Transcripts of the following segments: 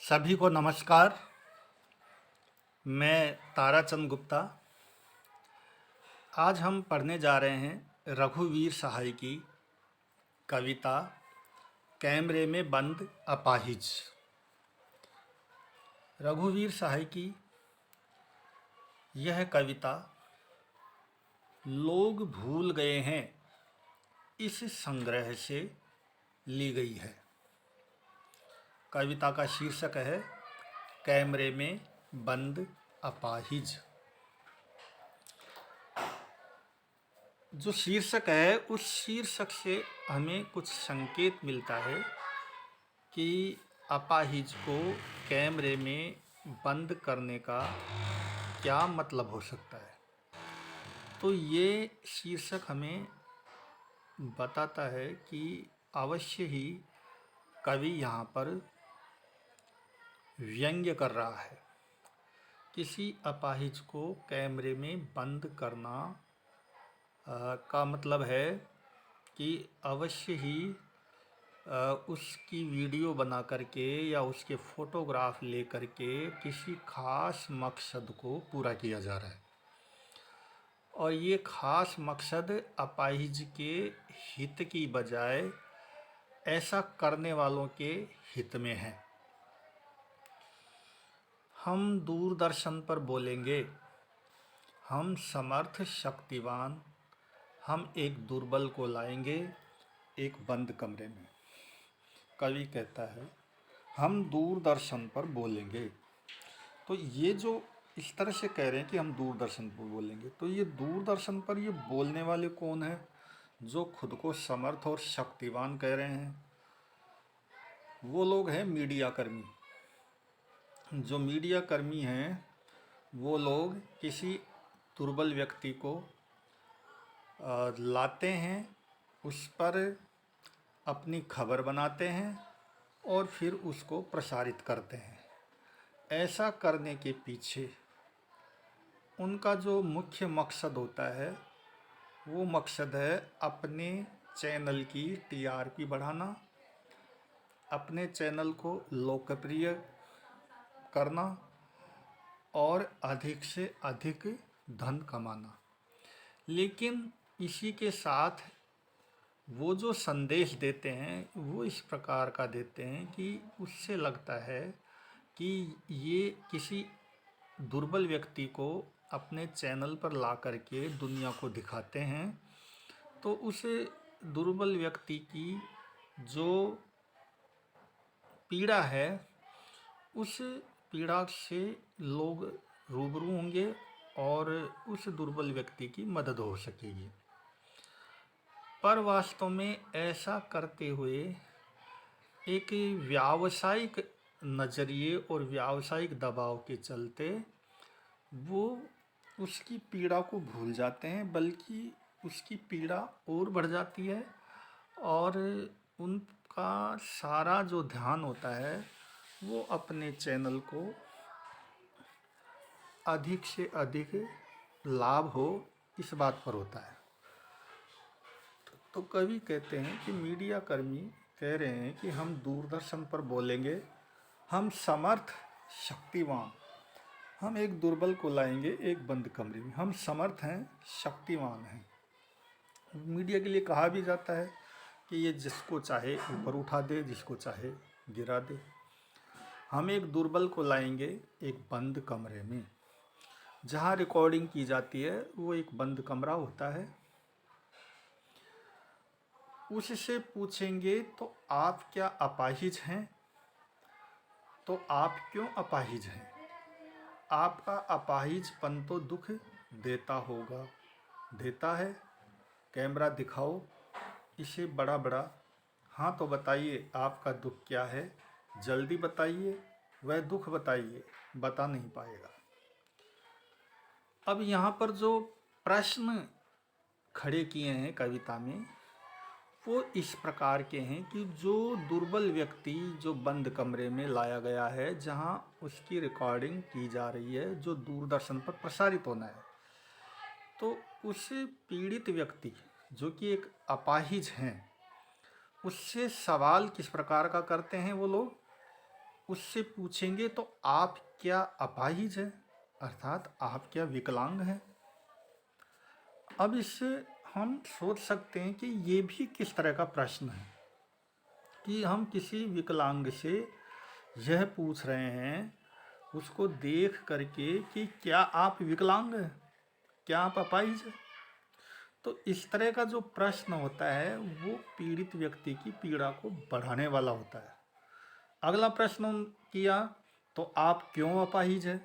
सभी को नमस्कार। मैं ताराचंद गुप्ता। आज हम पढ़ने जा रहे हैं रघुवीर सहाय की कविता कैमरे में बंद अपाहिज। रघुवीर सहाय की यह कविता लोग भूल गए हैं इस संग्रह से ली गई है। कविता का शीर्षक है कैमरे में बंद अपाहिज। जो शीर्षक है उस शीर्षक से हमें कुछ संकेत मिलता है कि अपाहिज को कैमरे में बंद करने का क्या मतलब हो सकता है। तो ये शीर्षक हमें बताता है कि अवश्य ही कवि यहाँ पर व्यंग्य कर रहा है। किसी अपाहिज को कैमरे में बंद करना का मतलब है कि अवश्य ही उसकी वीडियो बना करके या उसके फ़ोटोग्राफ ले करके किसी ख़ास मकसद को पूरा किया जा रहा है, और ये ख़ास मकसद अपाहिज के हित की बजाय ऐसा करने वालों के हित में है। हम दूरदर्शन पर बोलेंगे, हम समर्थ शक्तिवान, हम एक दुर्बल को लाएंगे एक बंद कमरे में। कवि कहता है हम दूरदर्शन पर बोलेंगे। तो ये जो इस तरह से कह रहे हैं कि हम दूरदर्शन पर बोलेंगे, तो ये दूरदर्शन पर ये बोलने वाले कौन हैं? जो खुद को समर्थ और शक्तिवान कह रहे हैं वो लोग हैं मीडिया कर्मी। जो मीडिया कर्मी हैं वो लोग किसी दुर्बल व्यक्ति को लाते हैं, उस पर अपनी खबर बनाते हैं और फिर उसको प्रसारित करते हैं। ऐसा करने के पीछे उनका जो मुख्य मकसद होता है वो मकसद है अपने चैनल की टीआरपी बढ़ाना, अपने चैनल को लोकप्रिय करना और अधिक से अधिक धन कमाना। लेकिन इसी के साथ वो जो संदेश देते हैं वो इस प्रकार का देते हैं कि उससे लगता है कि ये किसी दुर्बल व्यक्ति को अपने चैनल पर ला करके दुनिया को दिखाते हैं। तो उस दुर्बल व्यक्ति की जो पीड़ा है उस पीड़ा से लोग रूबरू होंगे और उस दुर्बल व्यक्ति की मदद हो सकेगी। पर वास्तव में ऐसा करते हुए एक व्यावसायिक नज़रिए और व्यावसायिक दबाव के चलते वो उसकी पीड़ा को भूल जाते हैं, बल्कि उसकी पीड़ा और बढ़ जाती है और उनका सारा जो ध्यान होता है वो अपने चैनल को अधिक से अधिक लाभ हो इस बात पर होता है। तो कवि कहते हैं कि मीडिया कर्मी कह रहे हैं कि हम दूरदर्शन पर बोलेंगे, हम समर्थ शक्तिवान, हम एक दुर्बल को लाएंगे एक बंद कमरे में। हम समर्थ हैं, शक्तिवान हैं। मीडिया के लिए कहा भी जाता है कि ये जिसको चाहे ऊपर उठा दे, जिसको चाहे गिरा दे। हम एक दुर्बल को लाएंगे एक बंद कमरे में। जहाँ रिकॉर्डिंग की जाती है वो एक बंद कमरा होता है। उससे पूछेंगे तो आप क्या अपाहिज हैं? तो आप क्यों अपाहिज हैं? आपका अपाहिजपन तो दुख देता होगा, देता है। कैमरा दिखाओ इसे बड़ा बड़ा। हाँ तो बताइए आपका दुख क्या है, जल्दी बताइए। वह दुख बताइए, बता नहीं पाएगा। अब यहाँ पर जो प्रश्न खड़े किए हैं कविता में वो इस प्रकार के हैं कि जो दुर्बल व्यक्ति जो बंद कमरे में लाया गया है, जहाँ उसकी रिकॉर्डिंग की जा रही है, जो दूरदर्शन पर प्रसारित होना है, तो उस पीड़ित व्यक्ति जो कि एक अपाहिज हैं उससे सवाल किस प्रकार का करते हैं वो लोग उससे पूछेंगे तो आप क्या अपाहिज हैं, अर्थात आप क्या विकलांग हैं। अब इससे हम सोच सकते हैं कि ये भी किस तरह का प्रश्न है कि हम किसी विकलांग से यह पूछ रहे हैं उसको देख करके कि क्या आप विकलांग हैं, क्या आप अपाहिज हैं। तो इस तरह का जो प्रश्न होता है वो पीड़ित व्यक्ति की पीड़ा को बढ़ाने वाला होता है। अगला प्रश्न किया तो आप क्यों अपाहिज है।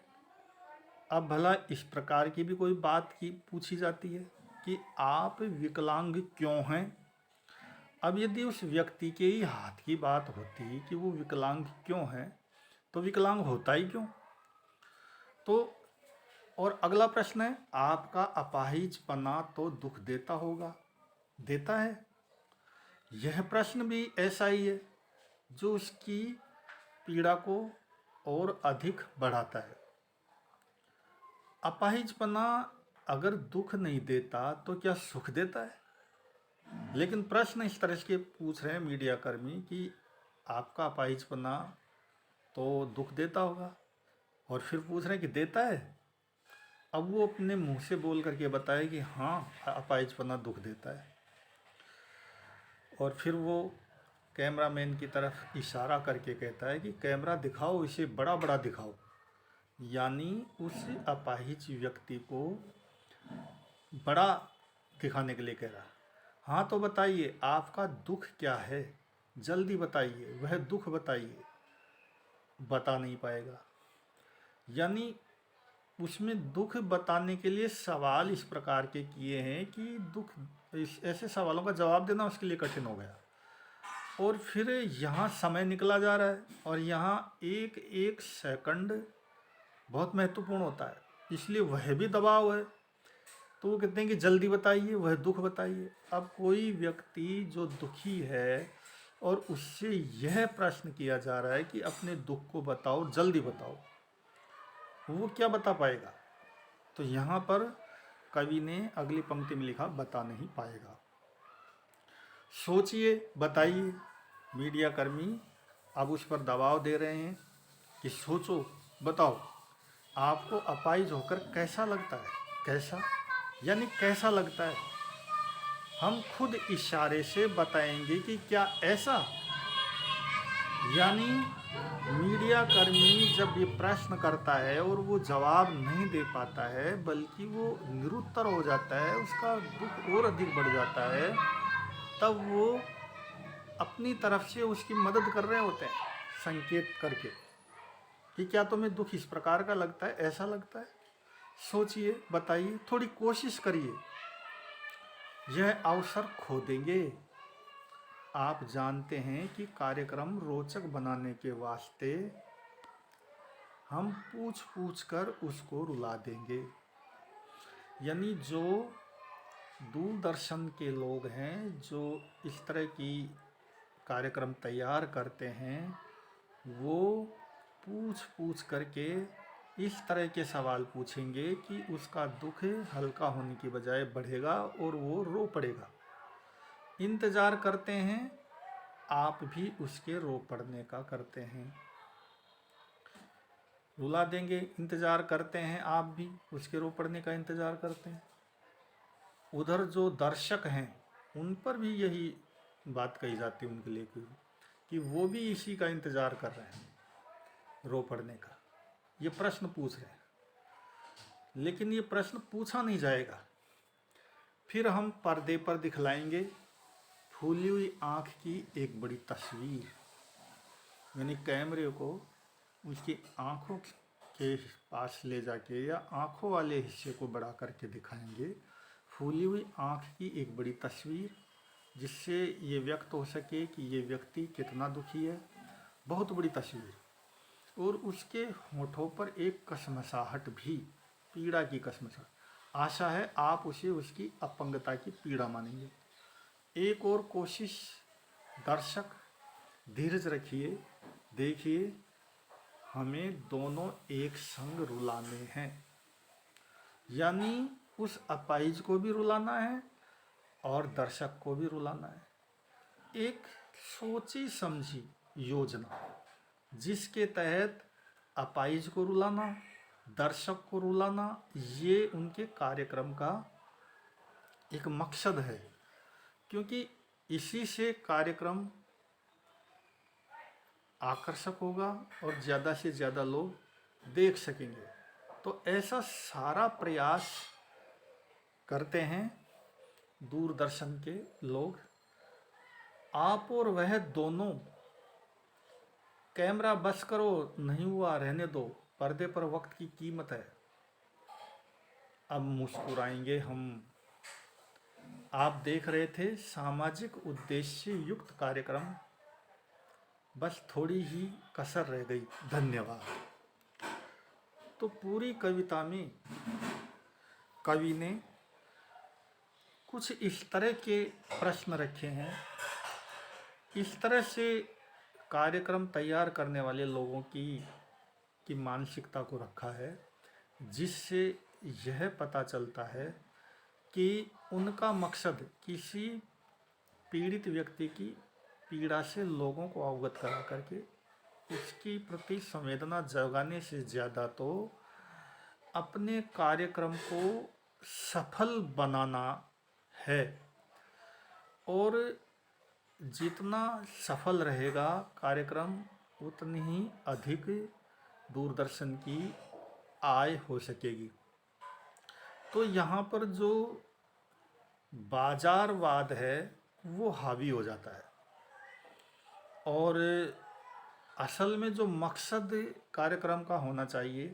अब भला इस प्रकार की भी कोई बात की पूछी जाती है कि आप विकलांग क्यों हैं। अब यदि उस व्यक्ति के ही हाथ की बात होती कि वो विकलांग क्यों है तो विकलांग होता ही क्यों। तो और अगला प्रश्न है आपका अपाहिजपना तो दुख देता होगा, देता है। यह प्रश्न भी ऐसा ही है जो उसकी पीड़ा को और अधिक बढ़ाता है। अपाहिजपना अगर दुख नहीं देता तो क्या सुख देता है। लेकिन प्रश्न इस तरह के पूछ रहे हैं मीडिया कर्मी कि आपका अपाहिजपना तो दुख देता होगा, और फिर पूछ रहे हैं कि देता है। अब वो अपने मुंह से बोल करके बताए कि हाँ अपाहिजपना दुख देता है, और फिर वो कैमरामैन की तरफ इशारा करके कहता है कि कैमरा दिखाओ, इसे बड़ा बड़ा दिखाओ, यानी उस अपाहिज व्यक्ति को बड़ा दिखाने के लिए कह रहा। हाँ तो बताइए आपका दुख क्या है, जल्दी बताइए, वह दुख बताइए। बता नहीं पाएगा, यानी उसमें दुख बताने के लिए सवाल इस प्रकार के किए हैं कि दुख, ऐसे सवालों का जवाब देना उसके लिए कठिन हो गया। और फिर यहाँ समय निकला जा रहा है और यहाँ एक एक सेकंड बहुत महत्वपूर्ण होता है, इसलिए वह भी दबाव है। तो वो कहते हैं कि जल्दी बताइए, वह दुख बताइए। अब कोई व्यक्ति जो दुखी है और उससे यह प्रश्न किया जा रहा है कि अपने दुख को बताओ, जल्दी बताओ, वो क्या बता पाएगा। तो यहाँ पर कवि ने अगली पंक्ति में लिखा बता नहीं पाएगा। सोचिए, बताइए। मीडिया कर्मी अब उस पर दबाव दे रहे हैं कि सोचो, बताओ आपको अपाहिज होकर कैसा लगता है। कैसा यानी कैसा लगता है, हम खुद इशारे से बताएंगे कि क्या ऐसा। यानी मीडिया कर्मी जब ये प्रश्न करता है और वो जवाब नहीं दे पाता है बल्कि वो निरुत्तर हो जाता है, उसका दुख और अधिक बढ़ जाता है, तब वो अपनी तरफ से उसकी मदद कर रहे होते हैं संकेत करके कि क्या तुम्हें दुख इस प्रकार का लगता है, ऐसा लगता है। सोचिए, बताइए, थोड़ी कोशिश करिए, यह अवसर खो देंगे। आप जानते हैं कि कार्यक्रम रोचक बनाने के वास्ते हम पूछ पूछ कर उसको रुला देंगे। यानी जो दूरदर्शन के लोग हैं जो इस तरह की कार्यक्रम तैयार करते हैं, वो पूछ पूछ करके इस तरह के सवाल पूछेंगे कि उसका दुख हल्का होने की बजाय बढ़ेगा और वो रो पड़ेगा। इंतज़ार करते हैं, आप भी उसके रो पड़ने का करते हैं। रुला देंगे, इंतज़ार करते हैं, आप भी उसके रो पड़ने का इंतज़ार करते हैं। उधर जो दर्शक हैं उन पर भी यही बात कही जाती है उनके लिए कि वो भी इसी का इंतज़ार कर रहे हैं, रो पड़ने का। ये प्रश्न पूछ रहे हैं, लेकिन ये प्रश्न पूछा नहीं जाएगा। फिर हम पर्दे पर दिखलाएंगे फूली हुई आँख की एक बड़ी तस्वीर, यानी कैमरे को उसकी आँखों के पास ले जाके या आँखों वाले हिस्से को बड़ा करके दिखाएंगे, फूली हुई आँख की एक बड़ी तस्वीर, जिससे ये व्यक्त हो सके कि ये व्यक्ति कितना दुखी है। बहुत बड़ी तस्वीर, और उसके होठों पर एक कसमसाहट भी, पीड़ा की कसमसाहट। आशा है आप उसे उसकी अपंगता की पीड़ा मानेंगे। एक और कोशिश, दर्शक धीरज रखिए, देखिए हमें दोनों एक संग रुलाने हैं। यानी उस अपाहिज को भी रुलाना है और दर्शक को भी रुलाना है। एक सोची समझी योजना, जिसके तहत अपाहिज को रुलाना, दर्शक को रुलाना, ये उनके कार्यक्रम का एक मकसद है, क्योंकि इसी से कार्यक्रम आकर्षक होगा और ज़्यादा से ज़्यादा लोग देख सकेंगे। तो ऐसा सारा प्रयास करते हैं दूरदर्शन के लोग। आप और वह दोनों, कैमरा बस करो, नहीं हुआ रहने दो, पर्दे पर वक्त की कीमत है। अब मुस्कुराएंगे हम। आप देख रहे थे सामाजिक उद्देश्य युक्त कार्यक्रम, बस थोड़ी ही कसर रह गई। धन्यवाद। तो पूरी कविता में कवि ने कुछ इस तरह के प्रश्न रखे हैं, इस तरह से कार्यक्रम तैयार करने वाले लोगों की मानसिकता को रखा है, जिससे यह पता चलता है कि उनका मकसद किसी पीड़ित व्यक्ति की पीड़ा से लोगों को अवगत करा करके उसकी प्रति संवेदना जगाने से ज़्यादा तो अपने कार्यक्रम को सफल बनाना है। और जितना सफल रहेगा कार्यक्रम, उतनी ही अधिक दूरदर्शन की आय हो सकेगी। तो यहाँ पर जो बाजारवाद है वो हावी हो जाता है, और असल में जो मकसद कार्यक्रम का होना चाहिए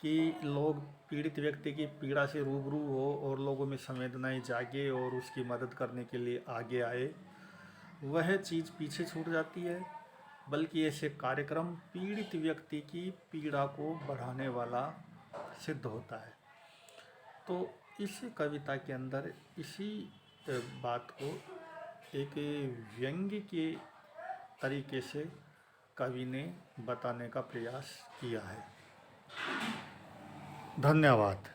कि लोग पीड़ित व्यक्ति की पीड़ा से रूबरू हो और लोगों में संवेदनाएं जागे और उसकी मदद करने के लिए आगे आए, वह चीज़ पीछे छूट जाती है। बल्कि ऐसे कार्यक्रम पीड़ित व्यक्ति की पीड़ा को बढ़ाने वाला सिद्ध होता है। तो इस कविता के अंदर इसी बात को एक व्यंग्य के तरीके से कवि ने बताने का प्रयास किया है। धन्यवाद।